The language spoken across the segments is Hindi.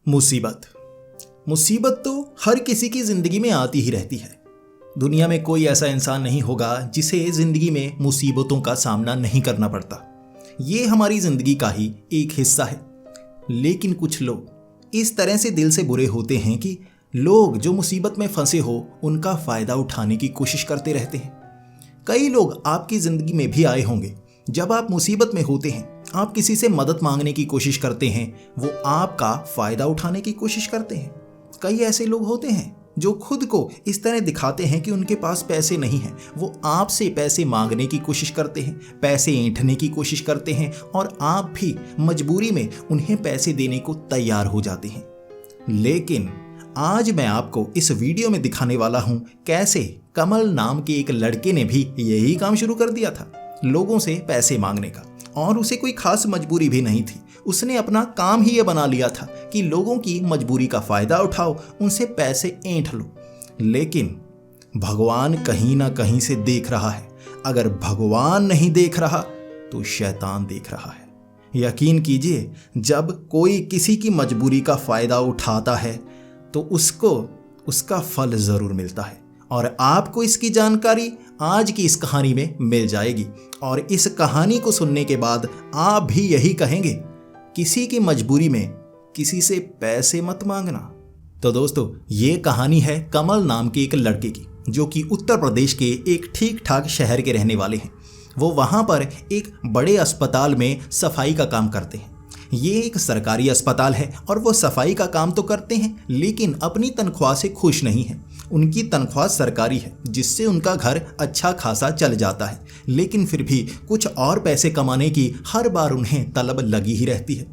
मुसीबत मुसीबत तो हर किसी की ज़िंदगी में आती ही रहती है। दुनिया में कोई ऐसा इंसान नहीं होगा जिसे ज़िंदगी में मुसीबतों का सामना नहीं करना पड़ता। ये हमारी ज़िंदगी का ही एक हिस्सा है। लेकिन कुछ लोग इस तरह से दिल से बुरे होते हैं कि लोग जो मुसीबत में फंसे हो उनका फ़ायदा उठाने की कोशिश करते रहते हैं। कई लोग आपकी ज़िंदगी में भी आए होंगे। जब आप मुसीबत में होते हैं, आप किसी से मदद मांगने की कोशिश करते हैं, वो आपका फ़ायदा उठाने की कोशिश करते हैं। कई ऐसे लोग होते हैं जो खुद को इस तरह दिखाते हैं कि उनके पास पैसे नहीं हैं। वो आपसे पैसे मांगने की कोशिश करते हैं, पैसे ऐंठने की कोशिश करते हैं और आप भी मजबूरी में उन्हें पैसे देने को तैयार हो जाते हैं। लेकिन आज मैं आपको इस वीडियो में दिखाने वाला हूं कैसे कमल नाम के एक लड़के ने भी यही काम शुरू कर दिया था, लोगों से पैसे मांगने का। और उसे कोई खास मजबूरी भी नहीं थी। उसने अपना काम ही ये बना लिया था कि लोगों की मजबूरी का फायदा उठाओ, उनसे पैसे ऐंठ लो। लेकिन भगवान कहीं ना कहीं से देख रहा है। अगर भगवान नहीं देख रहा तो शैतान देख रहा है। यकीन कीजिए, जब कोई किसी की मजबूरी का फायदा उठाता है तो उसको उसका फल जरूर मिलता है। और आपको इसकी जानकारी आज की इस कहानी में मिल जाएगी। और इस कहानी को सुनने के बाद आप भी यही कहेंगे, किसी की मजबूरी में किसी से पैसे मत मांगना। तो दोस्तों, ये कहानी है कमल नाम के एक लड़के की, जो कि उत्तर प्रदेश के एक ठीक ठाक शहर के रहने वाले हैं। वो वहाँ पर एक बड़े अस्पताल में सफाई का काम करते हैं। ये एक सरकारी अस्पताल है और वो सफाई का काम तो करते हैं, लेकिन अपनी तनख्वाह से खुश नहीं हैं। उनकी तनख्वाह सरकारी है, जिससे उनका घर अच्छा खासा चल जाता है। लेकिन फिर भी कुछ और पैसे कमाने की हर बार उन्हें तलब लगी ही रहती है।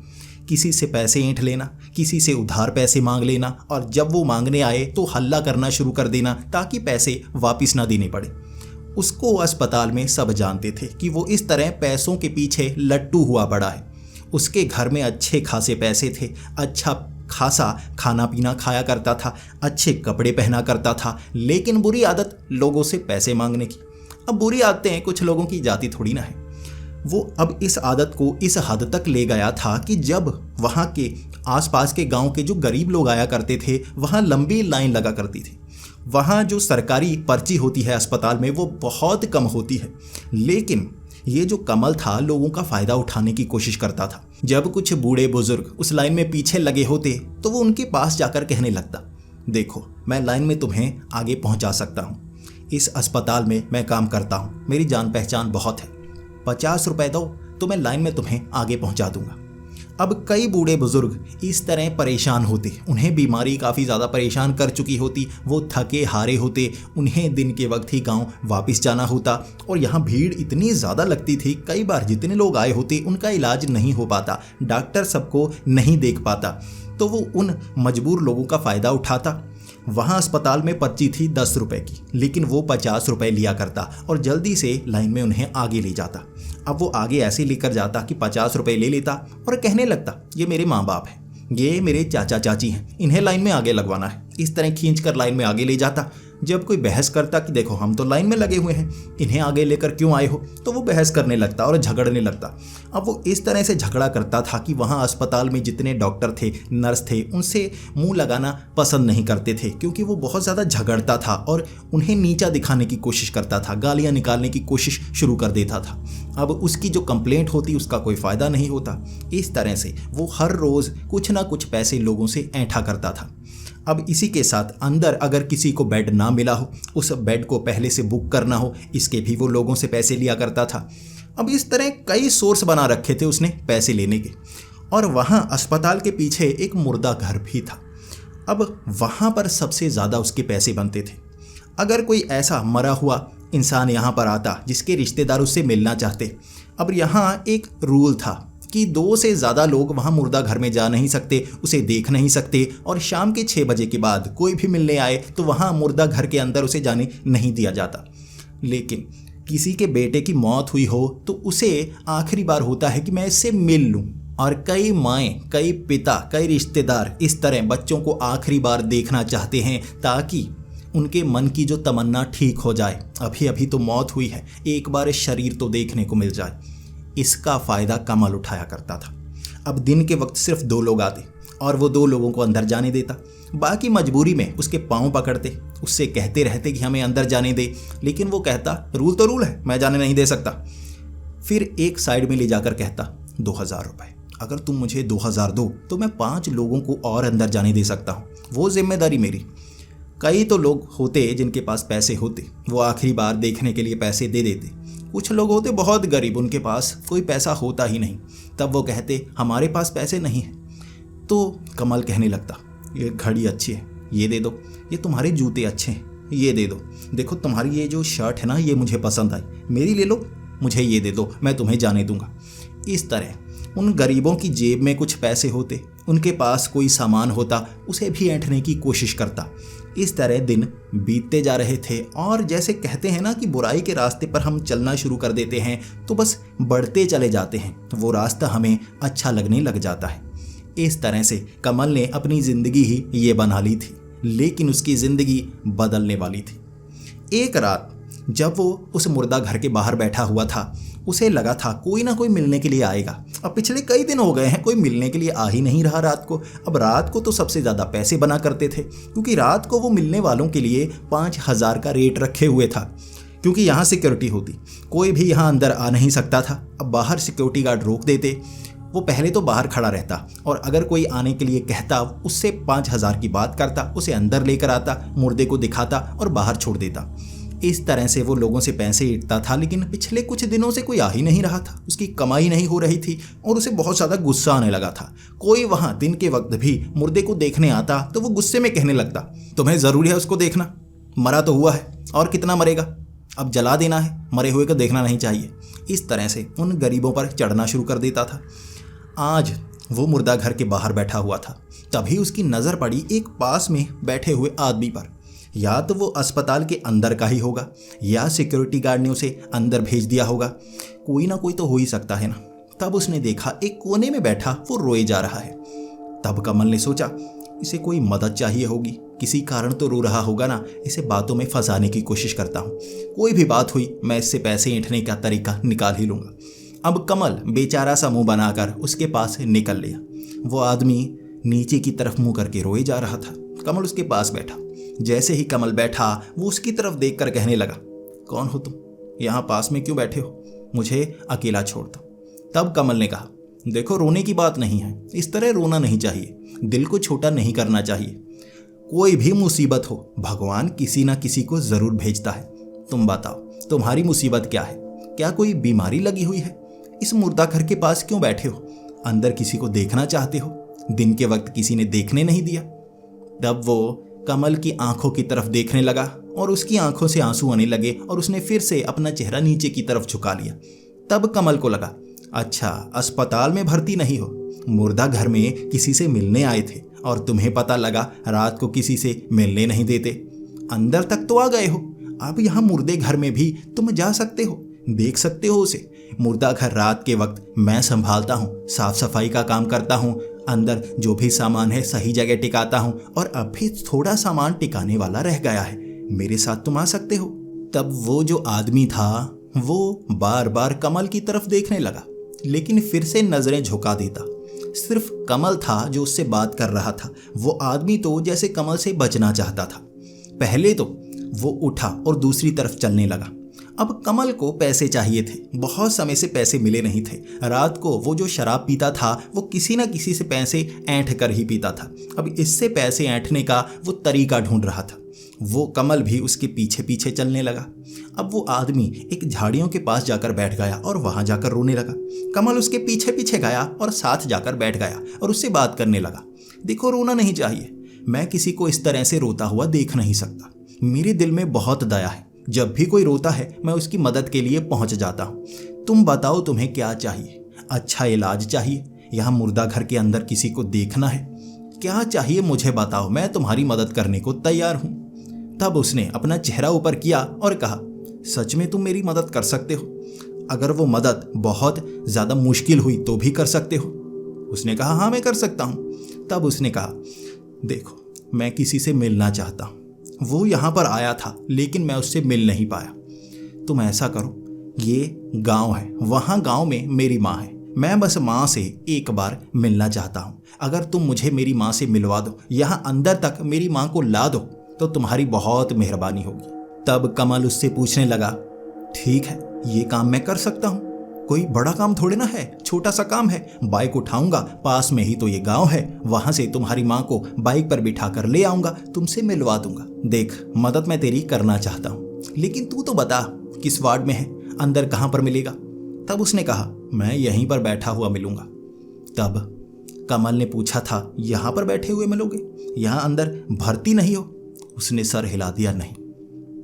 किसी से पैसे ऐंठ लेना, किसी से उधार पैसे मांग लेना, और जब वो मांगने आए तो हल्ला करना शुरू कर देना ताकि पैसे वापस ना देने पड़े। उसको अस्पताल में सब जानते थे कि वो इस तरह पैसों के पीछे लट्टू हुआ पड़ा है। उसके घर में अच्छे खासे पैसे थे, अच्छा खासा खाना पीना खाया करता था, अच्छे कपड़े पहना करता था, लेकिन बुरी आदत लोगों से पैसे मांगने की। अब बुरी आदतें कुछ लोगों की जाती थोड़ी ना है। वो अब इस आदत को इस हद तक ले गया था कि जब वहाँ के आसपास के गांव के जो गरीब लोग आया करते थे, वहाँ लंबी लाइन लगा करती थी। वहाँ जो सरकारी पर्ची होती है अस्पताल में, वो बहुत कम होती है। लेकिन ये जो कमल था, लोगों का फ़ायदा उठाने की कोशिश करता था। जब कुछ बूढ़े बुजुर्ग उस लाइन में पीछे लगे होते तो वो उनके पास जाकर कहने लगता, देखो, मैं लाइन में तुम्हें आगे पहुंचा सकता हूँ। इस अस्पताल में मैं काम करता हूँ, मेरी जान पहचान बहुत है। 50 रुपए दो तो मैं लाइन में तुम्हें आगे पहुंचा दूंगा। अब कई बूढ़े बुजुर्ग इस तरह परेशान होते, उन्हें बीमारी काफ़ी ज़्यादा परेशान कर चुकी होती, वो थके हारे होते, उन्हें दिन के वक्त ही गांव वापस जाना होता। और यहाँ भीड़ इतनी ज़्यादा लगती थी, कई बार जितने लोग आए होते उनका इलाज नहीं हो पाता, डॉक्टर सबको नहीं देख पाता, तो वो उन मजबूर लोगों का फ़ायदा उठाता। वहाँ अस्पताल में पर्ची थी 10 रुपए की, लेकिन वो 50 रुपए लिया करता और जल्दी से लाइन में उन्हें आगे ले जाता। अब वो आगे ऐसे लेकर जाता कि 50 रुपए ले लेता और कहने लगता, ये मेरे माँ बाप हैं, ये मेरे चाचा चाची हैं, इन्हें लाइन में आगे लगवाना है। इस तरह खींच कर लाइन में आगे ले जाता। जब कोई बहस करता कि देखो, हम तो लाइन में लगे हुए हैं, इन्हें आगे लेकर क्यों आए हो, तो वो बहस करने लगता और झगड़ने लगता। अब वो इस तरह से झगड़ा करता था कि वहाँ अस्पताल में जितने डॉक्टर थे, नर्स थे, उनसे मुंह लगाना पसंद नहीं करते थे, क्योंकि वो बहुत ज़्यादा झगड़ता था और उन्हें नीचा दिखाने की कोशिश करता था, गालियाँ निकालने की कोशिश शुरू कर देता था। अब उसकी जो कंप्लेंट होती उसका कोई फ़ायदा नहीं होता। इस तरह से वो हर रोज़ कुछ ना कुछ पैसे लोगों से ऐंठा करता था। अब इसी के साथ अंदर अगर किसी को बेड ना मिला हो, उस बेड को पहले से बुक करना हो, इसके भी वो लोगों से पैसे लिया करता था। अब इस तरह कई सोर्स बना रखे थे उसने पैसे लेने के। और वहाँ अस्पताल के पीछे एक मुर्दा घर भी था। अब वहाँ पर सबसे ज़्यादा उसके पैसे बनते थे। अगर कोई ऐसा मरा हुआ इंसान यहाँ पर आता जिसके रिश्तेदार उससे मिलना चाहते, अब यहाँ एक रूल था कि 2 से ज़्यादा लोग वहाँ मुर्दा घर में जा नहीं सकते, उसे देख नहीं सकते, और शाम के 6 बजे के बाद कोई भी मिलने आए तो वहाँ मुर्दा घर के अंदर उसे जाने नहीं दिया जाता। लेकिन किसी के बेटे की मौत हुई हो तो उसे आखिरी बार होता है कि मैं इससे मिल लूँ। और कई माएँ, कई पिता, कई रिश्तेदार इस तरह बच्चों को आखिरी बार देखना चाहते हैं ताकि उनके मन की जो तमन्ना ठीक हो जाए। अभी अभी तो मौत हुई है, एक बार शरीर तो देखने को मिल जाए। इसका फ़ायदा कमल उठाया करता था। अब दिन के वक्त सिर्फ 2 लोग आते, और वो 2 लोगों को अंदर जाने देता। बाकी मजबूरी में उसके पाँव पकड़ते, उससे कहते रहते कि हमें अंदर जाने दे, लेकिन वो कहता रूल तो रूल है, मैं जाने नहीं दे सकता। फिर एक साइड में ले जाकर कहता 2000 रुपये, अगर तुम मुझे 2000 दो तो मैं 5 लोगों को और अंदर जाने दे सकता हूँ, वो जिम्मेदारी मेरी। कई तो लोग होते जिनके पास पैसे होते, वो आखिरी बार देखने के लिए पैसे दे देते। कुछ लोग होते बहुत गरीब, उनके पास कोई पैसा होता ही नहीं, तब वो कहते हमारे पास पैसे नहीं हैं। तो कमल कहने लगता ये घड़ी अच्छी है, ये दे दो, ये तुम्हारे जूते अच्छे हैं, ये दे दो, देखो तुम्हारी ये जो शर्ट है ना ये मुझे पसंद आई, मेरी ले लो, मुझे ये दे दो, मैं तुम्हें जाने दूंगा। इस तरह उन गरीबों की जेब में कुछ पैसे होते, उनके पास कोई सामान होता, उसे भी ऐंठने की कोशिश करता। इस तरह दिन बीतते जा रहे थे और जैसे कहते हैं ना कि बुराई के रास्ते पर हम चलना शुरू कर देते हैं तो बस बढ़ते चले जाते हैं, वो रास्ता हमें अच्छा लगने लग जाता है। इस तरह से कमल ने अपनी ज़िंदगी ही ये बना ली थी, लेकिन उसकी ज़िंदगी बदलने वाली थी। एक रात जब वो उस मुर्दा घर के बाहर बैठा हुआ था, उसे लगा था कोई ना कोई मिलने के लिए आएगा। अब पिछले कई दिन हो गए हैं कोई मिलने के लिए आ ही नहीं रहा रात को। अब रात को तो सबसे ज़्यादा पैसे बना करते थे, क्योंकि रात को वो मिलने वालों के लिए 5000 का रेट रखे हुए था, क्योंकि यहाँ सिक्योरिटी होती, कोई भी यहाँ अंदर आ नहीं सकता था। अब बाहर सिक्योरिटी गार्ड रोक देते, वो पहले तो बाहर खड़ा रहता और अगर कोई आने के लिए कहता उससे 5000 की बात करता, उसे अंदर लेकर आता, मुर्दे को दिखाता और बाहर छोड़ देता। इस तरह से वो लोगों से पैसे ईंटता था, लेकिन पिछले कुछ दिनों से कोई आ ही नहीं रहा था, उसकी कमाई नहीं हो रही थी और उसे बहुत ज़्यादा गुस्सा आने लगा था। कोई वहाँ दिन के वक्त भी मुर्दे को देखने आता तो वो गुस्से में कहने लगता तुम्हें ज़रूरी है उसको देखना, मरा तो हुआ है और कितना मरेगा, अब जला देना है, मरे हुए को देखना नहीं चाहिए। इस तरह से उन गरीबों पर चढ़ना शुरू कर देता था। आज वो मुर्दा घर के बाहर बैठा हुआ था, तभी उसकी नज़र पड़ी एक पास में बैठे हुए आदमी पर। या तो वो अस्पताल के अंदर का ही होगा या सिक्योरिटी गार्ड ने उसे अंदर भेज दिया होगा, कोई ना कोई तो हो ही सकता है ना। तब उसने देखा एक कोने में बैठा वो रोए जा रहा है। तब कमल ने सोचा इसे कोई मदद चाहिए होगी, किसी कारण तो रो रहा होगा ना, इसे बातों में फंसाने की कोशिश करता हूँ, कोई भी बात हुई मैं इससे पैसे ऐंठने का तरीका निकाल ही लूँगा। अब कमल बेचारा सा मुँह बनाकर उसके पास निकल लिया। वो आदमी नीचे की तरफ मुँह करके रोए जा रहा था। कमल उसके पास बैठा। जैसे ही कमल बैठा वो उसकी तरफ देखकर कहने लगा कौन हो तुम, यहाँ पास में क्यों बैठे हो, मुझे अकेला छोड़ दो। तब कमल ने कहा देखो रोने की बात नहीं है, इस तरह रोना नहीं चाहिए, दिल को छोटा नहीं करना चाहिए। कोई भी मुसीबत हो भगवान किसी ना किसी को ज़रूर भेजता है। तुम बताओ तुम्हारी मुसीबत क्या है, क्या कोई बीमारी लगी हुई है, इस मुर्दा घर के पास क्यों बैठे हो, अंदर किसी को देखना चाहते हो, दिन के वक्त किसी ने देखने नहीं दिया। तब वो कमल की आंखों की तरफ देखने लगा और उसकी आंखों से आंसू आने लगे और उसने फिर से अपना चेहरा नीचे की तरफ झुका लिया। तब कमल को लगा अच्छा अस्पताल में भर्ती नहीं हो, मुर्दा घर में किसी से मिलने आए थे और तुम्हें पता लगा रात को किसी से मिलने नहीं देते, अंदर तक तो आ गए हो, अब यहाँ मुर्दे घर में भी तुम जा सकते हो, देख सकते हो उसे। मुर्दा घर रात के वक्त मैं संभालता हूँ, साफ सफाई का काम करता हूँ, अंदर जो भी सामान है सही जगह टिकाता हूँ और अब भी थोड़ा सामान टिकाने वाला रह गया है, मेरे साथ तुम आ सकते हो। तब वो जो आदमी था वो बार बार कमल की तरफ देखने लगा, लेकिन फिर से नजरें झुका देता। सिर्फ कमल था जो उससे बात कर रहा था, वो आदमी तो जैसे कमल से बचना चाहता था। पहले तो वो उठा और दूसरी तरफ चलने लगा। अब कमल को पैसे चाहिए थे, बहुत समय से पैसे मिले नहीं थे। रात को वो जो शराब पीता था वो किसी न किसी से पैसे ऐंठ कर ही पीता था। अब इससे पैसे ऐंठने का वो तरीका ढूंढ रहा था। वो कमल भी उसके पीछे पीछे चलने लगा। अब वो आदमी एक झाड़ियों के पास जाकर बैठ गया और वहां जाकर रोने लगा। कमल उसके पीछे पीछे गया और साथ जाकर बैठ गया और उससे बात करने लगा। देखो रोना नहीं चाहिए, मैं किसी को इस तरह से रोता हुआ देख नहीं सकता, मेरे दिल में बहुत दया है, जब भी कोई रोता है मैं उसकी मदद के लिए पहुंच जाता हूँ। तुम बताओ तुम्हें क्या चाहिए, अच्छा इलाज चाहिए, यहाँ मुर्दा घर के अंदर किसी को देखना है, क्या चाहिए मुझे बताओ, मैं तुम्हारी मदद करने को तैयार हूँ। तब उसने अपना चेहरा ऊपर किया और कहा सच में तुम मेरी मदद कर सकते हो, अगर वो मदद बहुत ज़्यादा मुश्किल हुई तो भी कर सकते हो। उसने कहा हाँ मैं कर सकता हूँ। तब उसने कहा देखो मैं किसी से मिलना चाहता हूँ, वो यहाँ पर आया था लेकिन मैं उससे मिल नहीं पाया। तुम ऐसा करो, ये गांव है, वहाँ गांव में मेरी माँ है, मैं बस माँ से एक बार मिलना चाहता हूँ। अगर तुम मुझे मेरी माँ से मिलवा दो, यहाँ अंदर तक मेरी माँ को ला दो, तो तुम्हारी बहुत मेहरबानी होगी। तब कमल उससे पूछने लगा, ठीक है, ये काम मैं कर सकता हूँ, कोई बड़ा काम थोड़े ना है, छोटा सा काम है। बाइक उठाऊंगा, पास में ही तो ये गांव है, वहां से तुम्हारी माँ को बाइक पर बिठा कर ले आऊंगा, तुमसे मिलवा दूंगा। देख, मदद मैं तेरी करना चाहता हूँ, लेकिन तू तो बता किस वार्ड में है, अंदर कहाँ पर मिलेगा। तब उसने कहा, मैं यहीं पर बैठा हुआ मिलूंगा। तब कमल ने पूछा था, यहाँ पर बैठे हुए मिलोगे, यहाँ अंदर भर्ती नहीं हो? उसने सर हिला दिया, नहीं।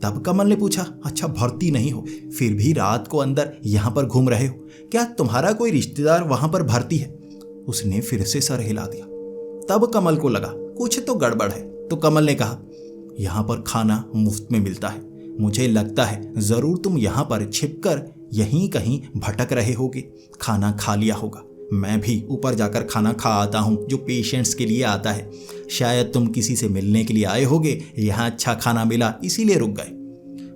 तब कमल ने पूछा, अच्छा भर्ती नहीं हो, फिर भी रात को अंदर यहाँ पर घूम रहे हो, क्या तुम्हारा कोई रिश्तेदार वहां पर भर्ती है? उसने फिर से सर हिला दिया। तब कमल को लगा कुछ तो गड़बड़ है, तो कमल ने कहा, यहाँ पर खाना मुफ्त में मिलता है, मुझे लगता है जरूर तुम यहाँ पर छिपकर यहीं कहीं भटक रहे होगे, खाना खा लिया होगा। मैं भी ऊपर जाकर खाना खा आता हूँ जो पेशेंट्स के लिए आता है। शायद तुम किसी से मिलने के लिए आए होगे, यहाँ अच्छा खाना मिला इसीलिए रुक गए।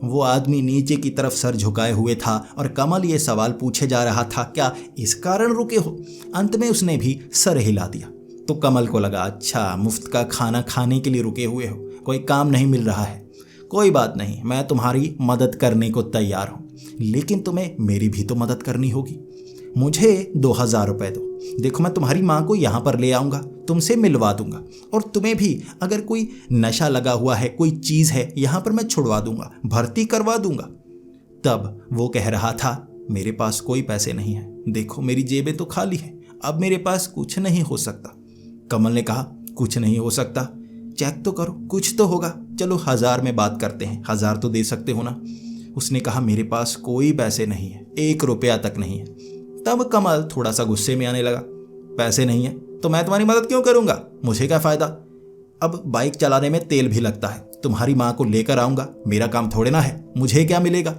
वो आदमी नीचे की तरफ सर झुकाए हुए था और कमल ये सवाल पूछे जा रहा था, क्या इस कारण रुके हो? अंत में उसने भी सर हिला दिया। तो कमल को लगा, अच्छा मुफ्त का खाना खाने के लिए रुके हुए हो, कोई काम नहीं मिल रहा है। कोई बात नहीं, मैं तुम्हारी मदद करने को तैयार हूँ, लेकिन तुम्हें मेरी भी तो मदद करनी होगी। मुझे 2000 रुपये दो, देखो मैं तुम्हारी माँ को यहाँ पर ले आऊँगा, तुमसे मिलवा दूंगा, और तुम्हें भी अगर कोई नशा लगा हुआ है, कोई चीज़ है, यहाँ पर मैं छुड़वा दूंगा, भर्ती करवा दूंगा। तब वो कह रहा था, मेरे पास कोई पैसे नहीं है, देखो मेरी जेबें तो खाली है, अब मेरे पास कुछ नहीं हो सकता। कमल ने कहा, कुछ नहीं हो सकता, चेक तो करो, कुछ तो होगा, चलो 1000 में बात करते हैं, 1000 तो दे सकते हो ना। उसने कहा, मेरे पास कोई पैसे नहीं है, 1 रुपया तक नहीं है। तब कमल थोड़ा सा गुस्से में आने लगा, पैसे नहीं है तो मैं तुम्हारी मदद क्यों करूंगा, मुझे क्या फ़ायदा? अब बाइक चलाने में तेल भी लगता है, तुम्हारी माँ को लेकर आऊँगा, मेरा काम थोड़े ना है, मुझे क्या मिलेगा?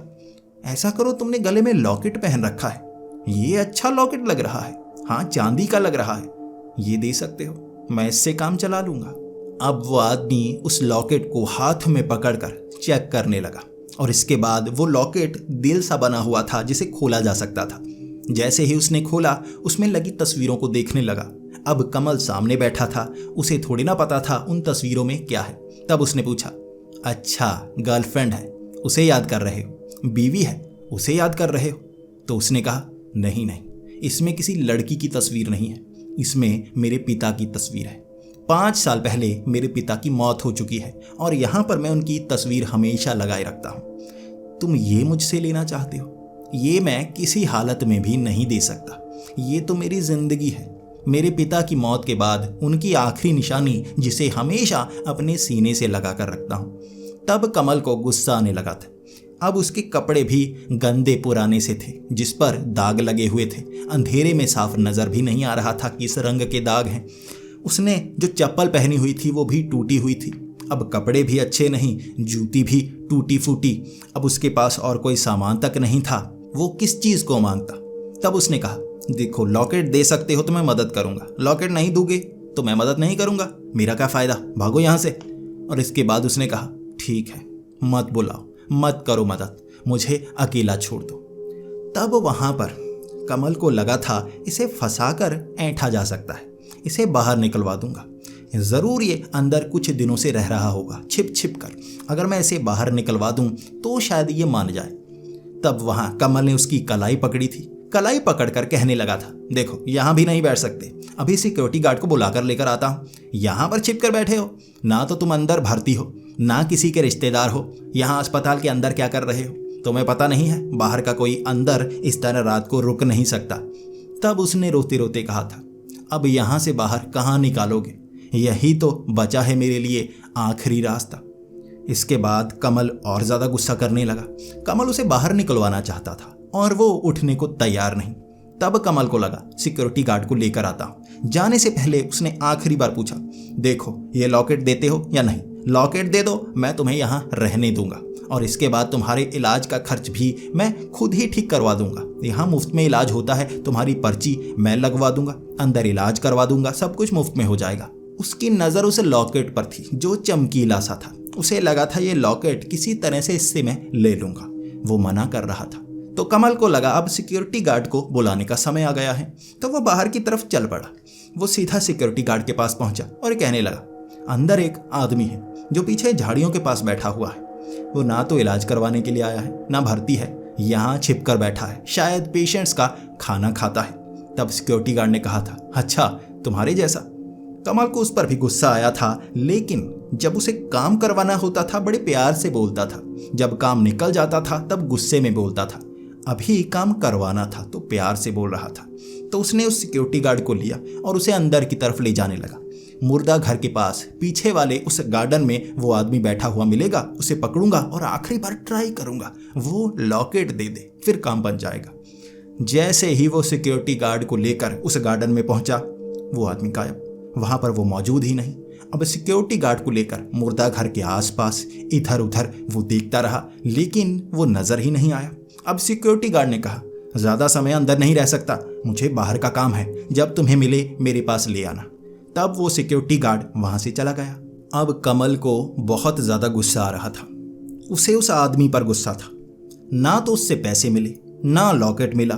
ऐसा करो, तुमने गले में लॉकेट पहन रखा है, ये अच्छा लॉकेट लग रहा है, हाँ चांदी का लग रहा है, ये दे सकते हो, मैं इससे काम चला लूँगा। अब वो आदमी उस लॉकेट को हाथ में पकड़कर चेक करने लगा, और इसके बाद वो लॉकेट दिल सा बना हुआ था जिसे खोला जा सकता था। जैसे ही उसने खोला, उसमें लगी तस्वीरों को देखने लगा। अब कमल सामने बैठा था, उसे थोड़ी ना पता था उन तस्वीरों में क्या है। तब उसने पूछा, अच्छा गर्लफ्रेंड है, उसे याद कर रहे हो? बीवी है, उसे याद कर रहे हो? तो उसने कहा, नहीं नहीं, इसमें किसी लड़की की तस्वीर नहीं है, इसमें मेरे पिता की तस्वीर है। 5 साल पहले मेरे पिता की मौत हो चुकी है और यहाँ पर मैं उनकी तस्वीर हमेशा लगाए रखता हूँ। तुम ये मुझसे लेना चाहते हो? ये मैं किसी हालत में भी नहीं दे सकता, ये तो मेरी जिंदगी है, मेरे पिता की मौत के बाद उनकी आखिरी निशानी जिसे हमेशा अपने सीने से लगा कर रखता हूँ। तब कमल को गुस्सा आने लगा था। अब उसके कपड़े भी गंदे पुराने से थे, जिस पर दाग लगे हुए थे, अंधेरे में साफ नजर भी नहीं आ रहा था किस रंग के दाग हैं। उसने जो चप्पल पहनी हुई थी वो भी टूटी हुई थी, अब कपड़े भी अच्छे नहीं, जूती भी टूटी फूटी। अब उसके पास और कोई सामान तक नहीं था, वो किस चीज़ को मांगता? तब उसने कहा, देखो लॉकेट दे सकते हो तो मैं मदद करूंगा, लॉकेट नहीं दोगे तो मैं मदद नहीं करूंगा, मेरा क्या फ़ायदा, भागो यहाँ से। और इसके बाद उसने कहा, ठीक है, मत बुलाओ, मत करो मदद, मुझे अकेला छोड़ दो। तब वहाँ पर कमल को लगा था इसे फंसाकर ऐंठा जा सकता है, इसे बाहर निकलवा दूंगा, ज़रूर ये अंदर कुछ दिनों से रह रहा होगा छिप छिप कर, अगर मैं इसे बाहर निकलवा दूं तो शायद ये मान जाए। तब वहाँ कमल ने उसकी कलाई पकड़ी थी, कलाई पकड़कर कहने लगा था, देखो यहाँ भी नहीं बैठ सकते, अभी सिक्योरिटी गार्ड को बुलाकर लेकर आता हूँ, यहाँ पर छिप कर बैठे हो, ना तो तुम अंदर भर्ती हो, ना किसी के रिश्तेदार हो, यहाँ अस्पताल के अंदर क्या कर रहे हो, तुम्हें पता नहीं है बाहर का कोई अंदर इस तरह रात को रुक नहीं सकता। तब उसने रोते रोते कहा था, अब यहाँ से बाहर कहाँ निकालोगे, यही तो बचा है मेरे लिए आखिरी रास्ता। इसके बाद कमल और ज़्यादा गुस्सा करने लगा। कमल उसे बाहर निकलवाना चाहता था और वो उठने को तैयार नहीं। तब कमल को लगा सिक्योरिटी गार्ड को लेकर आता हूँ। जाने से पहले उसने आखिरी बार पूछा, देखो ये लॉकेट देते हो या नहीं? लॉकेट दे दो, मैं तुम्हें यहाँ रहने दूंगा और इसके बाद तुम्हारे इलाज का खर्च भी मैं खुद ही ठीक करवा दूंगा। यहाँ मुफ्त में इलाज होता है, तुम्हारी पर्ची मैं लगवा दूंगा, अंदर इलाज करवा दूंगा, सब कुछ मुफ्त में हो जाएगा। उसकी नज़र उस लॉकेट पर थी जो चमकीला सा था। उसे लगा था ये लॉकेट किसी तरह से इससे मैं ले लूँगा। वो मना कर रहा था। तो कमल को लगा अब सिक्योरिटी गार्ड को बुलाने का समय आ गया है, तो वो बाहर की तरफ चल पड़ा। वो सीधा सिक्योरिटी गार्ड के पास पहुंचा और कहने लगा, अंदर एक आदमी है जो पीछे झाड़ियों के पास बैठा हुआ है। वो ना तो इलाज करवाने के लिए आया है ना भर्ती है, यहाँ छिप कर बैठा है, शायद पेशेंट्स का खाना खाता है। तब सिक्योरिटी गार्ड ने कहा था, अच्छा तुम्हारे जैसा। कमल को उस पर भी गुस्सा आया था, लेकिन जब उसे काम करवाना होता था बड़े प्यार से बोलता था, जब काम निकल जाता था तब गुस्से में बोलता था। अभी काम करवाना था तो प्यार से बोल रहा था। तो उसने उस सिक्योरिटी गार्ड को लिया और उसे अंदर की तरफ ले जाने लगा। मुर्दा घर के पास पीछे वाले उस गार्डन में वो आदमी बैठा हुआ मिलेगा, उसे पकड़ूंगा और आखिरी बार ट्राई करूंगा, वो लॉकेट दे दे, फिर काम बन जाएगा। जैसे ही वो सिक्योरिटी गार्ड को लेकर उस गार्डन में पहुंचा, वो आदमी गायब, वहां पर वो मौजूद ही नहीं। अब सिक्योरिटी गार्ड को लेकर मुर्दा घर के आसपास इधर उधर वो देखता रहा, लेकिन वो नजर ही नहीं आया। अब सिक्योरिटी गार्ड ने कहा, ज्यादा समय अंदर नहीं रह सकता, मुझे बाहर का काम है, जब तुम्हें मिले मेरे पास ले आना। तब वो सिक्योरिटी गार्ड वहां से चला गया। अब कमल को बहुत ज्यादा गुस्सा आ रहा था। उसे उस आदमी पर गुस्सा था, ना तो उससे पैसे मिले ना लॉकेट मिला,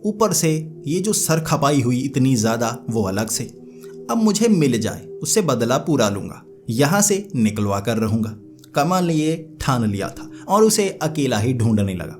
ऊपर से ये जो सर खपाई हुई इतनी ज्यादा वो अलग से। अब मुझे मिल जाए उससे बदला पूरा लूंगा, यहां से निकलवा कर रहूंगा। कमल ने ये ठान लिया था और उसे अकेला ही ढूंढने लगा।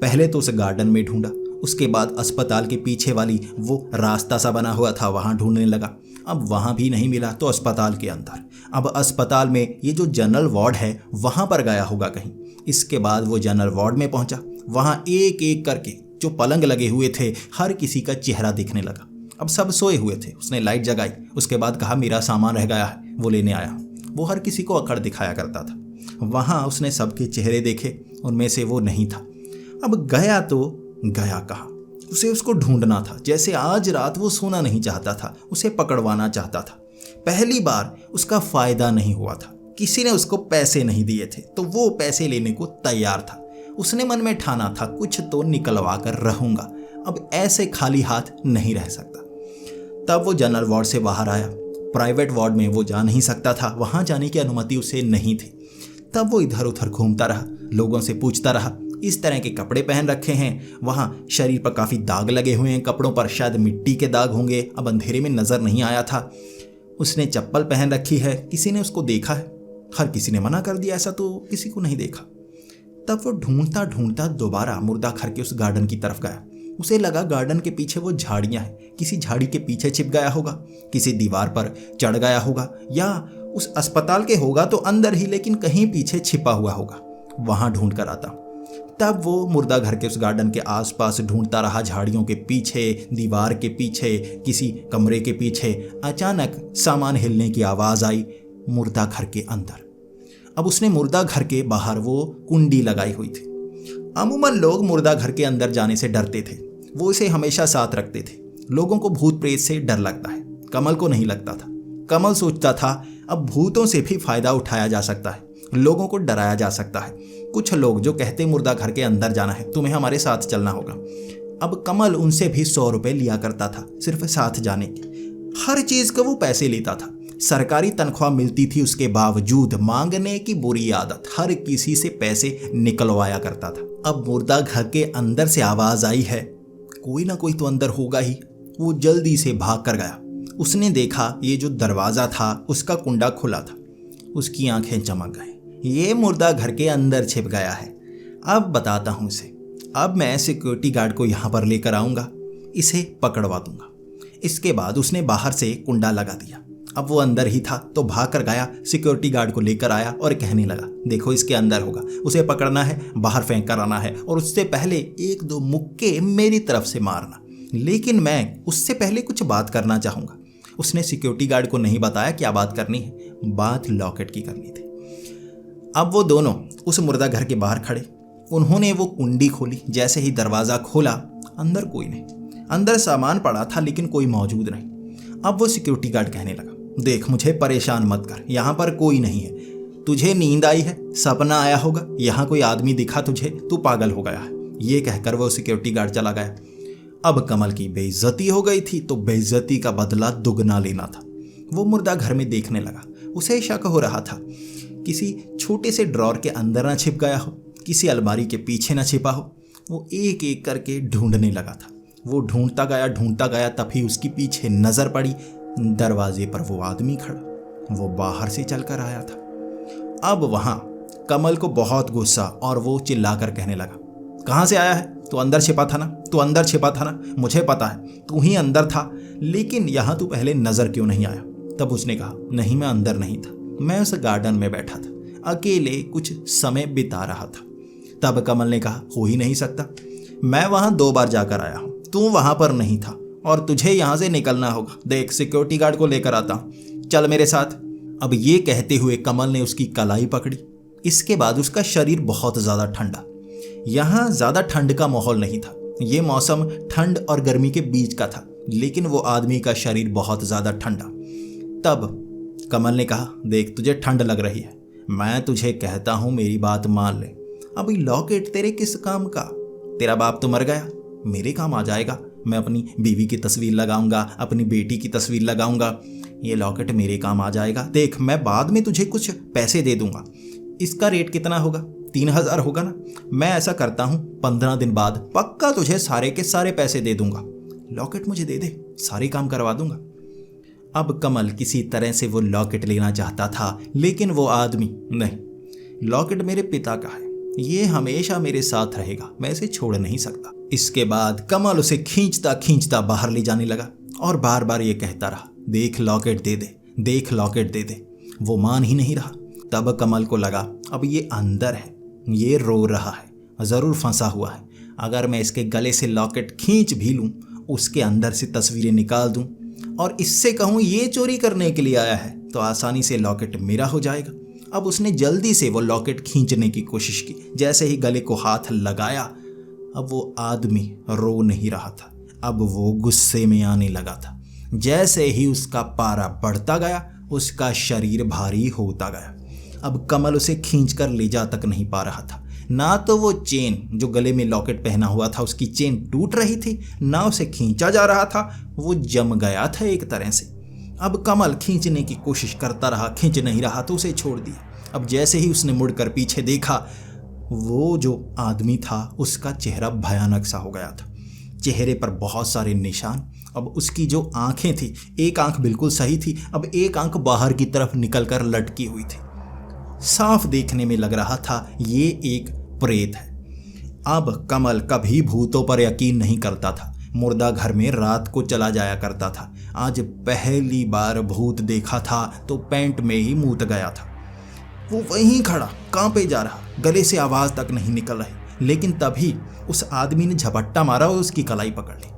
पहले तो उस गार्डन में ढूंढा, उसके बाद अस्पताल के पीछे वाली वो रास्ता सा बना हुआ था वहां ढूंढने लगा। अब वहां भी नहीं मिला तो अस्पताल के अंदर, अब अस्पताल में ये जो जनरल वार्ड है वहां पर गया होगा कहीं। इसके बाद वो जनरल वार्ड में पहुंचा, वहां एक एक करके जो पलंग लगे हुए थे हर किसी का चेहरा दिखने लगा। अब सब सोए हुए थे, उसने लाइट जगाई, उसके बाद कहा मेरा सामान रह गया है, वो लेने आया। वो हर किसी को अकड़ दिखाया करता था। वहां उसने सबके चेहरे देखे, उनमें से वो नहीं था। अब गया तो गया कहाँ? उसे उसको ढूंढना था, जैसे आज रात वो सोना नहीं चाहता था, उसे पकड़वाना चाहता था। पहली बार उसका फायदा नहीं हुआ था, किसी ने उसको पैसे नहीं दिए थे तो वो पैसे लेने को तैयार था। उसने मन में ठाना था कुछ तो निकलवा कर रहूंगा, अब ऐसे खाली हाथ नहीं रह सकता। तब वो जनरल वार्ड से बाहर आया। प्राइवेट वार्ड में वो जा नहीं सकता था, वहां जाने की अनुमति उसे नहीं थी। तब वो इधर उधर घूमता रहा, लोगों से पूछता रहा, इस तरह के कपड़े पहन रखे हैं, वहां शरीर पर काफी दाग लगे हुए हैं, कपड़ों पर शायद मिट्टी के दाग होंगे, अब अंधेरे में नजर नहीं आया था। उसने चप्पल पहन रखी है, किसी ने उसको देखा है? हर किसी ने मना कर दिया, ऐसा तो किसी को नहीं देखा। तब वो ढूंढता ढूंढता दोबारा मुर्दा घर के उस गार्डन की तरफ गया। उसे लगा गार्डन के पीछे वो झाड़ियां हैं, किसी झाड़ी के पीछे छिप गया होगा, किसी दीवार पर चढ़ गया होगा, या उस अस्पताल के होगा तो अंदर ही लेकिन कहीं पीछे छिपा हुआ होगा, वहां ढूंढ कर आता। तब वो मुर्दा घर के उस गार्डन के आसपास ढूंढता रहा, झाड़ियों के पीछे, दीवार के पीछे, किसी कमरे के पीछे। अचानक सामान हिलने की आवाज आई मुर्दा घर के अंदर। अब उसने मुर्दा घर के बाहर वो कुंडी लगाई हुई थी। अमूमन लोग मुर्दा घर के अंदर जाने से डरते थे, वो इसे हमेशा साथ रखते थे। लोगों को भूत प्रेत से डर लगता है, कमल को नहीं लगता था। कमल सोचता था अब भूतों से भी फायदा उठाया जा सकता है, लोगों को डराया जा सकता है। कुछ लोग जो कहते मुर्दा घर के अंदर जाना है, तुम्हें हमारे साथ चलना होगा। अब कमल उनसे भी 100 रुपए लिया करता था सिर्फ साथ जाने के। हर चीज का वो पैसे लेता था, सरकारी तनख्वाह मिलती थी, उसके बावजूद मांगने की बुरी आदत, हर किसी से पैसे निकलवाया करता था। अब मुर्दा घर के अंदर से आवाज आई है, कोई ना कोई तो अंदर होगा ही। वो जल्दी से भाग कर गया। उसने देखा ये जो दरवाजा था उसका कुंडा खुला था। उसकी आंखें चमक गई, ये मुर्दा घर के अंदर छिप गया है। अब बताता हूं इसे, अब मैं सिक्योरिटी गार्ड को यहां पर लेकर आऊंगा, इसे पकड़वा दूंगा। इसके बाद उसने बाहर से कुंडा लगा दिया। अब वो अंदर ही था तो भाग कर गया, सिक्योरिटी गार्ड को लेकर आया और कहने लगा, देखो इसके अंदर होगा, उसे पकड़ना है, बाहर फेंक कर आना है और उससे पहले 1-2 मुक्के मेरी तरफ से मारना, लेकिन मैं उससे पहले कुछ बात करना चाहूंगा। उसने सिक्योरिटी गार्ड को नहीं बताया क्या बात करनी है, बात लॉकेट की करनी थी। अब वो दोनों उस मुर्दा घर के बाहर खड़े, उन्होंने वो कुंडी खोली। जैसे ही दरवाजा खोला, अंदर कोई नहीं, अंदर सामान पड़ा था लेकिन कोई मौजूद नहीं। अब वो सिक्योरिटी गार्ड कहने लगा, देख मुझे परेशान मत कर, यहाँ पर कोई नहीं है, तुझे नींद आई है, सपना आया होगा, यहाँ कोई आदमी दिखा तुझे, तू पागल हो गया है। ये कहकर वो सिक्योरिटी गार्ड चला गया। अब कमल की बेइज्जती हो गई थी तो बेइज्जती का बदला दुगना लेना था। वो मुर्दा घर में देखने लगा, उसे शक हो रहा था किसी छोटे से ड्रॉर के अंदर ना छिप गया हो, किसी अलमारी के पीछे ना छिपा हो। वो एक एक करके ढूंढने लगा था। वो ढूंढता गया, तभी उसकी पीछे नजर पड़ी, दरवाजे पर वो आदमी खड़ा। वो बाहर से चलकर आया था। अब वहां कमल को बहुत गुस्सा और वो चिल्लाकर कहने लगा, कहाँ से आया है? तू अंदर छिपा था ना? मुझे पता है तू ही अंदर था, लेकिन यहाँ तू पहले नजर क्यों नहीं आया? तब उसने कहा, नहीं, मैं अंदर नहीं था, मैं उस गार्डन में बैठा था, अकेले कुछ समय बिता रहा था। तब कमल ने कहा, हो ही नहीं सकता, मैं वहां 2 बार जाकर आया हूं, तू वहां पर नहीं था और तुझे यहां से निकलना होगा। देख, सिक्योरिटी गार्ड को लेकर आता हूं, चल मेरे साथ। अब ये कहते हुए कमल ने उसकी कलाई पकड़ी। इसके बाद उसका शरीर बहुत ज्यादा ठंडा। यहाँ ज्यादा ठंड का माहौल नहीं था, ये मौसम ठंड और गर्मी के बीच का था, लेकिन वो आदमी का शरीर बहुत ज्यादा ठंडा। तब कमल ने कहा, देख, तुझे ठंड लग रही है, मैं तुझे कहता हूं मेरी बात मान ले। अभी लॉकेट तेरे किस काम का? तेरा बाप तो मर गया, मेरे काम आ जाएगा। मैं अपनी बीवी की तस्वीर लगाऊंगा, अपनी बेटी की तस्वीर लगाऊंगा, ये लॉकेट मेरे काम आ जाएगा। देख, मैं बाद में तुझे कुछ पैसे दे दूंगा। इसका रेट कितना होगा? 3000 होगा ना? मैं ऐसा करता हूं, 15 दिन बाद पक्का तुझे सारे के सारे पैसे दे दूंगा। लॉकेट मुझे दे दे, सारे काम करवा दूंगा। अब कमल किसी तरह से वो लॉकेट लेना चाहता था, लेकिन वो आदमी, नहीं, लॉकेट मेरे पिता का है, ये हमेशा मेरे साथ रहेगा, मैं इसे छोड़ नहीं सकता। इसके बाद कमल उसे खींचता खींचता बाहर ले जाने लगा और बार बार ये कहता रहा, देख लॉकेट दे दे, देख लॉकेट दे दे। वो मान ही नहीं रहा। तब कमल को लगा, अब ये अंदर है, ये रो रहा है, जरूर फंसा हुआ है। अगर मैं इसके गले से लॉकेट खींच भी लूं, उसके अंदर से तस्वीरें निकाल दूं और इससे कहूं ये चोरी करने के लिए आया है, तो आसानी से लॉकेट मेरा हो जाएगा। अब उसने जल्दी से वो लॉकेट खींचने की कोशिश की। जैसे ही गले को हाथ लगाया, अब वो आदमी रो नहीं रहा था, अब वो गुस्से में आने लगा था। जैसे ही उसका पारा बढ़ता गया, उसका शरीर भारी होता गया। अब कमल उसे खींचकर ले जा तक नहीं पा रहा था। ना तो वो चेन जो गले में लॉकेट पहना हुआ था, उसकी चेन टूट रही थी, ना उसे खींचा जा रहा था, वो जम गया था एक तरह से। अब कमल खींचने की कोशिश करता रहा, खींच नहीं रहा तो उसे छोड़ दिया। अब जैसे ही उसने मुड़कर पीछे देखा, वो जो आदमी था उसका चेहरा भयानक सा हो गया था। चेहरे पर बहुत सारे निशान। अब उसकी जो आंखें थी, एक आंख बिल्कुल सही थी, अब एक आंख बाहर की तरफ निकलकर लटकी हुई थी। साफ देखने में लग रहा था ये एक प्रेत है। अब कमल कभी भूतों पर यकीन नहीं करता था, मुर्दा घर में रात को चला जाया करता था। आज पहली बार भूत देखा था तो पैंट में ही मूत गया था। वो वहीं खड़ा कांपे जा रहा, गले से आवाज तक नहीं निकल रही। लेकिन तभी उस आदमी ने झपट्टा मारा और उसकी कलाई पकड़ ली।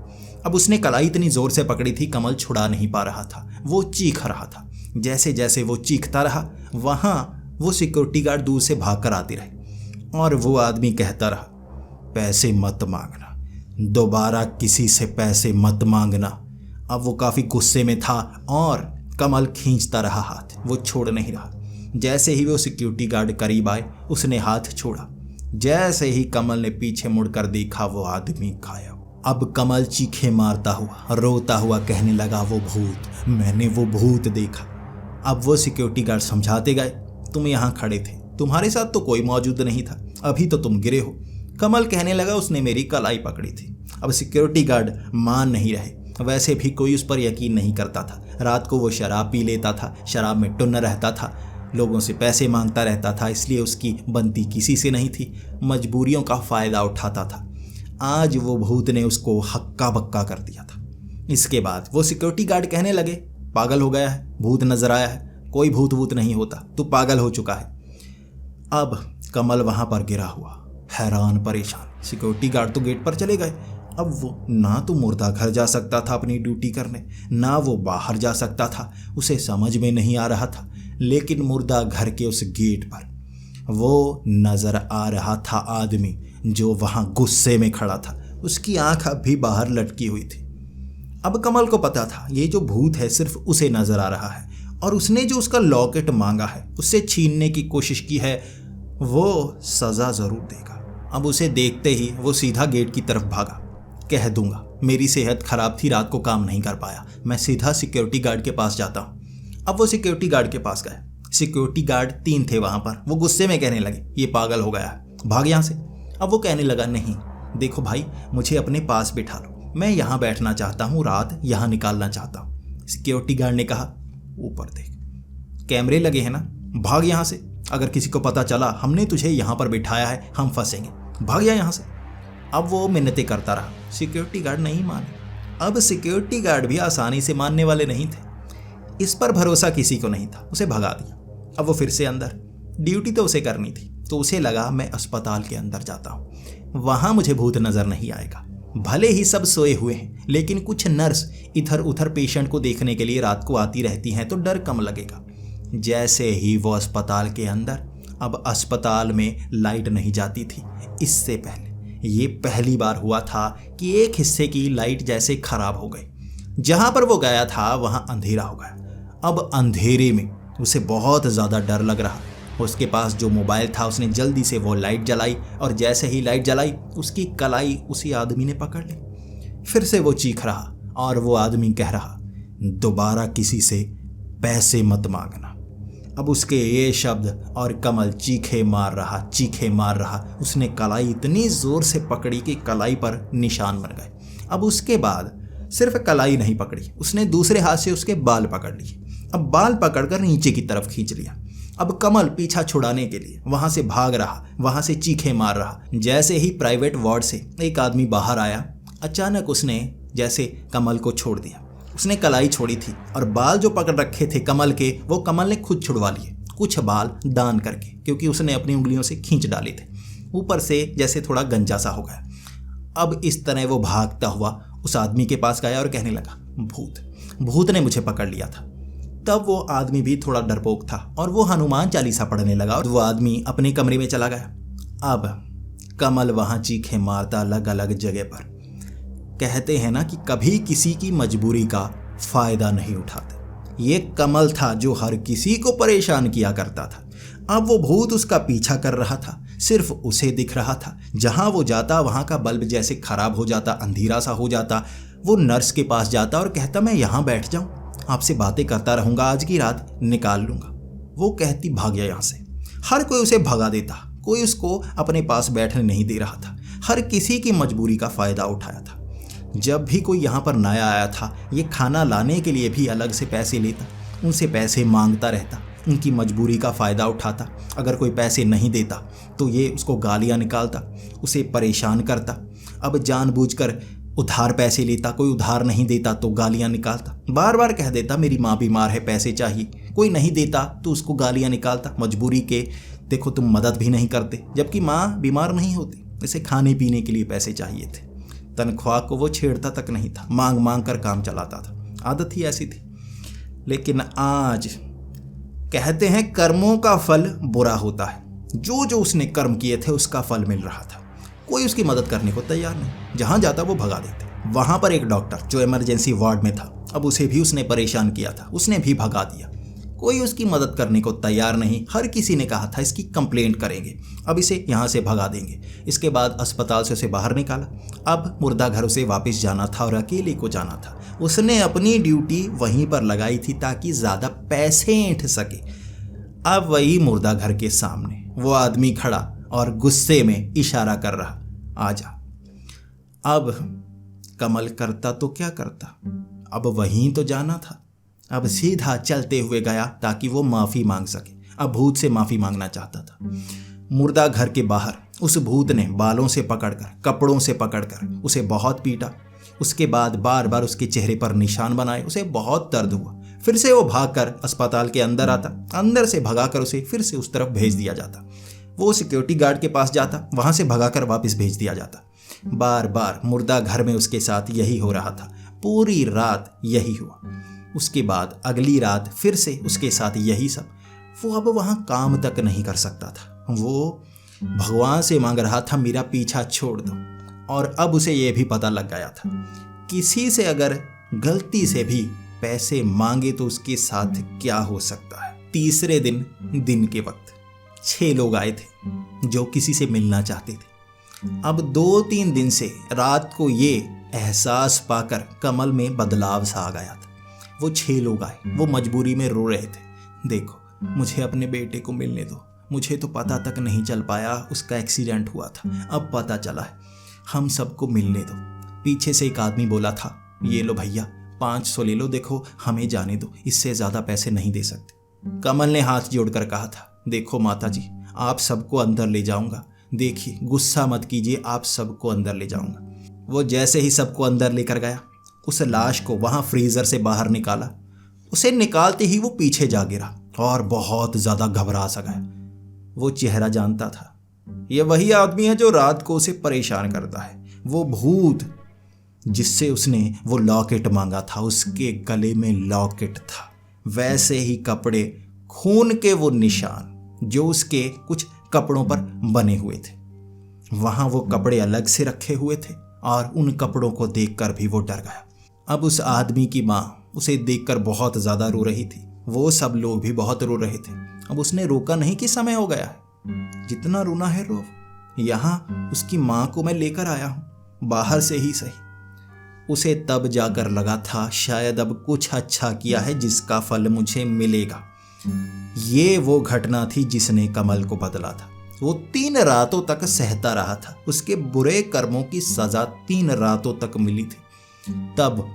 अब उसने कलाई इतनी जोर से पकड़ी थी, कमल छुड़ा नहीं पा रहा था। वो चीख रहा था। जैसे जैसे वो चीखता रहा, वहां वो सिक्योरिटी गार्ड दूर से भागकर आती रही और वो आदमी कहता रहा, पैसे मत मांगना, दोबारा किसी से पैसे मत मांगना। अब वो काफी गुस्से में था और कमल खींचता रहा हाथ, वो छोड़ नहीं रहा। जैसे ही वो सिक्योरिटी गार्ड करीब आए, उसने हाथ छोड़ा। जैसे ही कमल ने पीछे मुड़कर देखा, वो आदमी गायब। अब कमल चीखे मारता हुआ, रोता हुआ कहने लगा, वो भूत, मैंने वो भूत देखा। अब वो सिक्योरिटी गार्ड समझाते गए, तुम यहाँ खड़े थे, तुम्हारे साथ तो कोई मौजूद नहीं था, अभी तो तुम गिरे हो। कमल कहने लगा, उसने मेरी कलाई पकड़ी थी। अब सिक्योरिटी गार्ड मान नहीं रहे। वैसे भी कोई उस पर यकीन नहीं करता था। रात को वो शराब पी लेता था, शराब में टुन्न रहता था, लोगों से पैसे मांगता रहता था, इसलिए उसकी बनती किसी से नहीं थी, मजबूरियों का फ़ायदा उठाता था। आज वो भूत ने उसको हक्का बक्का कर दिया था। इसके बाद वो सिक्योरिटी गार्ड कहने लगे, पागल हो गया है, भूत नजर आया है, कोई भूत वूत नहीं होता, तू पागल हो चुका है। अब कमल वहां पर गिरा हुआ, हैरान परेशान। सिक्योरिटी गार्ड तो गेट पर चले गए। अब वो ना तो मुर्दा घर जा सकता था अपनी ड्यूटी करने, ना वो बाहर जा सकता था। उसे समझ में नहीं आ रहा था। लेकिन मुर्दा घर के उस गेट पर वो नजर आ रहा था आदमी जो वहां गुस्से में खड़ा था। उसकी आंख अब भी बाहर लटकी हुई थी। अब कमल को पता था ये जो भूत है सिर्फ उसे नजर आ रहा है और उसने जो उसका लॉकेट मांगा है, उससे छीनने की कोशिश की है, वो सजा जरूर देगा। अब उसे देखते ही वो सीधा गेट की तरफ भागा। कह दूंगा मेरी सेहत खराब थी, रात को काम नहीं कर पाया, मैं सीधा सिक्योरिटी गार्ड के पास जाता हूँ। अब वो सिक्योरिटी गार्ड के पास गए। सिक्योरिटी गार्ड 3 थे वहां पर। वो गुस्से में कहने लगे, ये पागल हो गया है, भाग यहाँ से। अब वो कहने लगा, नहीं, देखो भाई, मुझे अपने पास बिठा लो, मैं यहाँ बैठना चाहता हूँ, रात यहाँ निकालना चाहता हूँ। सिक्योरिटी गार्ड ने कहा, ऊपर देख, कैमरे लगे हैं ना, भाग यहाँ से। अगर किसी को पता चला हमने तुझे यहाँ पर बिठाया है, हम फंसेंगे, भाग जा यहाँ से। अब वो मिन्नतें करता रहा, सिक्योरिटी गार्ड नहीं माने। अब सिक्योरिटी गार्ड भी आसानी से मानने वाले नहीं थे, इस पर भरोसा किसी को नहीं था, उसे भगा दिया। अब वो फिर से अंदर, ड्यूटी तो उसे करनी थी, तो उसे लगा मैं अस्पताल के अंदर जाता हूँ, वहाँ मुझे भूत नजर नहीं आएगा। भले ही सब सोए हुए हैं, लेकिन कुछ नर्स इधर उधर पेशेंट को देखने के लिए रात को आती रहती हैं, तो डर कम लगेगा। जैसे ही वो अस्पताल के अंदर, अब अस्पताल में लाइट नहीं जाती थी। इससे पहले ये पहली बार हुआ था कि एक हिस्से की लाइट जैसे खराब हो गई। जहां पर वो गया था वहां अंधेरा हो गया। अब अंधेरे में उसे बहुत ज़्यादा डर लग रहा। उसके पास जो मोबाइल था, उसने जल्दी से वो लाइट जलाई, और जैसे ही लाइट जलाई उसकी कलाई उसी आदमी ने पकड़ ली। फिर से वो चीख रहा और वो आदमी कह रहा, दोबारा किसी से पैसे मत मांगना। अब उसके ये शब्द और कमल चीखे मार रहा। उसने कलाई इतनी जोर से पकड़ी कि कलाई पर निशान बन गए। अब उसके बाद सिर्फ कलाई नहीं पकड़ी, उसने दूसरे हाथ से उसके बाल पकड़ लिए। अब बाल पकड़कर नीचे की तरफ खींच लिया। अब कमल पीछा छुड़ाने के लिए वहां से भाग रहा, वहां से चीखे मार रहा। जैसे ही प्राइवेट वार्ड से एक आदमी बाहर आया, अचानक उसने जैसे कमल को छोड़ दिया। उसने कलाई छोड़ी थी और बाल जो पकड़ रखे थे कमल के, वो कमल ने खुद छुड़वा लिए, कुछ बाल दान करके, क्योंकि उसने अपनी उंगलियों से खींच डाले थे। ऊपर से जैसे थोड़ा गंजा सा हो गया। अब इस तरह वो भागता हुआ उस आदमी के पास गया और कहने लगा, भूत ने मुझे पकड़ लिया था। तब वो आदमी भी थोड़ा डरपोक था और वो हनुमान चालीसा पढ़ने लगा और वो आदमी अपने कमरे में चला गया। अब कमल वहां चीखे मारता अलग अलग जगह पर। कहते हैं ना कि कभी किसी की मजबूरी का फायदा नहीं उठाते। ये कमल था जो हर किसी को परेशान किया करता था। अब वो भूत उसका पीछा कर रहा था, सिर्फ उसे दिख रहा था। जहां वो जाता वहां का बल्ब जैसे खराब हो जाता, अंधेरा सा हो जाता। वो नर्स के पास जाता और कहता, मैं यहाँ बैठ जाऊं, आपसे बातें करता रहूंगा, आज की रात निकाल लूंगा। वो कहती, भाग जा यहाँ से। हर कोई उसे भगा देता, कोई उसको अपने पास बैठने नहीं दे रहा था। हर किसी की मजबूरी का फायदा उठाया था। जब भी कोई यहाँ पर नया आया था, ये खाना लाने के लिए भी अलग से पैसे लेता, उनसे पैसे मांगता रहता, उनकी मजबूरी का फ़ायदा उठाता। अगर कोई पैसे नहीं देता तो ये उसको गालियाँ निकालता, उसे परेशान करता। अब जानबूझकर उधार पैसे लेता, कोई उधार नहीं देता तो गालियाँ निकालता। बार बार कह देता, मेरी माँ बीमार है, पैसे चाहिए। कोई नहीं देता तो उसको गालियाँ निकालता। मजबूरी के देखो तुम मदद भी नहीं करते, जबकि माँ बीमार नहीं होती, इसे खाने पीने के लिए पैसे चाहिए थे। तनख्वाह को वो छेड़ता तक नहीं था, मांग मांग कर काम चलाता था। आदत ही ऐसी थी। लेकिन आज कहते हैं कर्मों का फल बुरा होता है। जो जो उसने कर्म किए थे उसका फल मिल रहा था। कोई उसकी मदद करने को तैयार नहीं, जहां जाता वो भगा देते। वहां पर एक डॉक्टर जो इमरजेंसी वार्ड में था, अब उसे भी उसने परेशान किया था, उसने भी भगा दिया। कोई उसकी मदद करने को तैयार नहीं। हर किसी ने कहा था इसकी कंप्लेंट करेंगे, अब इसे यहाँ से भगा देंगे। इसके बाद अस्पताल से उसे बाहर निकाला। अब मुर्दा घर उसे वापस जाना था और अकेले को जाना था। उसने अपनी ड्यूटी वहीं पर लगाई थी ताकि ज़्यादा पैसे ऐंठ सके। अब वही मुर्दा घर के सामने वो आदमी खड़ा और गुस्से में इशारा कर रहा, आजा। अब कमल करता तो क्या करता, अब वहीं तो जाना था। अब सीधा चलते हुए गया ताकि वो माफ़ी मांग सके। अब भूत से माफ़ी मांगना चाहता था। मुर्दा घर के बाहर उस भूत ने बालों से पकड़कर, कपड़ों से पकड़कर उसे बहुत पीटा। उसके बाद बार बार उसके चेहरे पर निशान बनाए। उसे बहुत दर्द हुआ। फिर से वो भागकर अस्पताल के अंदर आता, अंदर से भगाकर उसे फिर से उस तरफ भेज दिया जाता। वो सिक्योरिटी गार्ड के पास जाता, वहाँ से भगाकर वापस भेज दिया जाता। बार बार मुर्दा घर में उसके साथ यही हो रहा था। पूरी रात यही हुआ। उसके बाद अगली रात फिर से उसके साथ यही सब। वो अब वहाँ काम तक नहीं कर सकता था। वो भगवान से मांग रहा था, मेरा पीछा छोड़ दो। और अब उसे यह भी पता लग गया था, किसी से अगर गलती से भी पैसे मांगे तो उसके साथ क्या हो सकता है। तीसरे दिन के वक्त 6 लोग आए थे जो किसी से मिलना चाहते थे। अब 2-3 दिन से रात को ये एहसास पाकर कमल में बदलाव सा आ गया था। वो 6 लोग आए, वो मजबूरी में रो रहे थे, देखो मुझे अपने बेटे को मिलने दो, मुझे तो पता तक नहीं चल पाया, उसका एक्सीडेंट हुआ था, अब पता चला है। हम सबको मिलने दो। पीछे से एक आदमी बोला था, ये लो भैया 500 ले लो, देखो हमें जाने दो, इससे ज़्यादा पैसे नहीं दे सकते। कमल ने हाथ जोड़कर कहा था, देखो माता जी, आप सबको अंदर ले जाऊंगा, देखिए गुस्सा मत कीजिए, आप सबको अंदर ले जाऊंगा। वो जैसे ही सबको अंदर लेकर गया, उस लाश को वहाँ फ्रीज़र से बाहर निकाला। उसे निकालते ही वो पीछे जा गिरा और बहुत ज़्यादा घबरा सा गया। वो चेहरा जानता था, ये वही आदमी है जो रात को उसे परेशान करता है, वो भूत जिससे उसने वो लॉकेट मांगा था। उसके गले में लॉकेट था, वैसे ही कपड़े, खून के वो निशान जो उसके कुछ कपड़ों पर बने हुए थे। वहां वो कपड़े अलग से रखे हुए थे और उन कपड़ों को देखकर भी वो डर गया। अब उस आदमी की माँ उसे देखकर बहुत ज़्यादा रो रही थी, वो सब लोग भी बहुत रो रहे थे। अब उसने रोका नहीं कि समय हो गया है, जितना रोना है रो, यहाँ उसकी माँ को मैं लेकर आया हूँ, बाहर से ही सही। उसे तब जाकर लगा था शायद अब कुछ अच्छा किया है जिसका फल मुझे मिलेगा। ये वो घटना थी जिसने कमल को बदला था। वो 3 रातों तक सहता रहा था, उसके बुरे कर्मों की सजा 3 रातों तक मिली थी। तब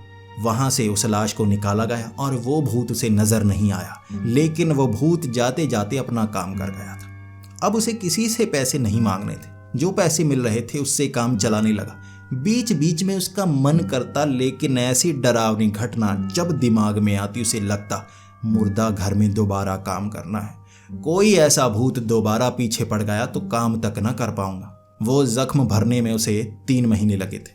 वहां से उस लाश को निकाला गया और वो भूत उसे नजर नहीं आया, लेकिन वो भूत जाते जाते अपना काम कर गया था। अब उसे किसी से पैसे नहीं मांगने थे, जो पैसे मिल रहे थे उससे काम चलाने लगा। बीच बीच में उसका मन करता, लेकिन ऐसी डरावनी घटना जब दिमाग में आती उसे लगता मुर्दा घर में दोबारा काम करना है। कोई ऐसा भूत दोबारा पीछे पड़ गया तो काम तक न कर पाऊंगा। वो जख्म भरने में उसे 3 महीने लगे थे,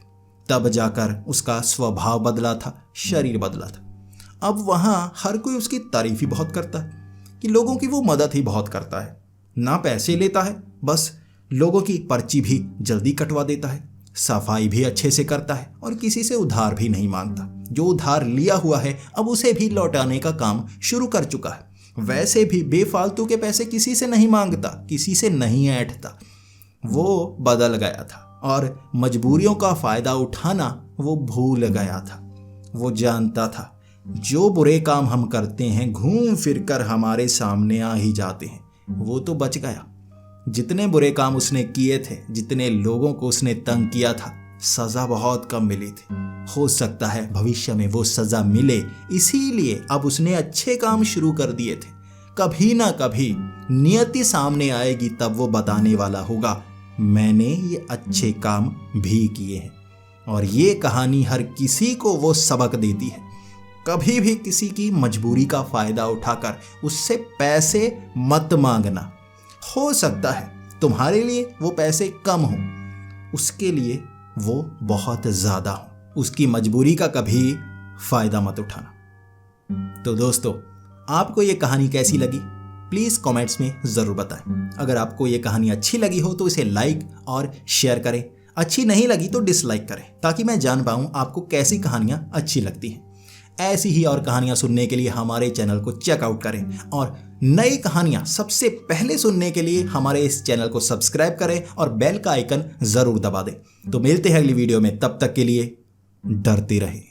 तब जाकर उसका स्वभाव बदला था, शरीर बदला था। अब वहां हर कोई उसकी तारीफ ही बहुत करता है कि लोगों की वो मदद ही बहुत करता है, ना पैसे लेता है, बस लोगों की पर्ची भी जल्दी कटवा देता है, सफाई भी अच्छे से करता है और किसी से उधार भी नहीं मांगता। जो उधार लिया हुआ है अब उसे भी लौटाने का काम शुरू कर चुका है। वैसे भी बेफालतू के पैसे किसी से नहीं मांगता, किसी से नहीं ऐंठता। वो बदल गया था और मजबूरियों का फायदा उठाना वो भूल गया था। वो जानता था जो बुरे काम हम करते हैं घूम फिर कर हमारे सामने आ ही जाते हैं। वो तो बच गया। जितने बुरे काम उसने किए थे, जितने लोगों को उसने तंग किया था, सजा बहुत कम मिली थी। हो सकता है भविष्य में वो सजा मिले, इसीलिए अब उसने अच्छे काम शुरू कर दिए थे। कभी ना कभी नियति सामने आएगी, तब वो बताने वाला होगा मैंने ये अच्छे काम भी किए हैं। और ये कहानी हर किसी को वो सबक देती है, कभी भी किसी की मजबूरी का फायदा उठाकर उससे पैसे मत मांगना। हो सकता है तुम्हारे लिए वो पैसे कम हो, उसके लिए वो बहुत ज्यादा हो। उसकी मजबूरी का कभी फायदा मत उठाना। तो दोस्तों, आपको ये कहानी कैसी लगी प्लीज कमेंट्स में जरूर बताएं। अगर आपको ये कहानी अच्छी लगी हो तो इसे लाइक और शेयर करें, अच्छी नहीं लगी तो डिसलाइक करें, ताकि मैं जान पाऊं आपको कैसी कहानियां अच्छी लगती हैं। ऐसी ही और कहानियां सुनने के लिए हमारे चैनल को चेकआउट करें और नई कहानियां सबसे पहले सुनने के लिए हमारे इस चैनल को सब्सक्राइब करें और बेल का आइकन जरूर दबा दें। तो मिलते हैं अगली वीडियो में, तब तक के लिए डरते रहें।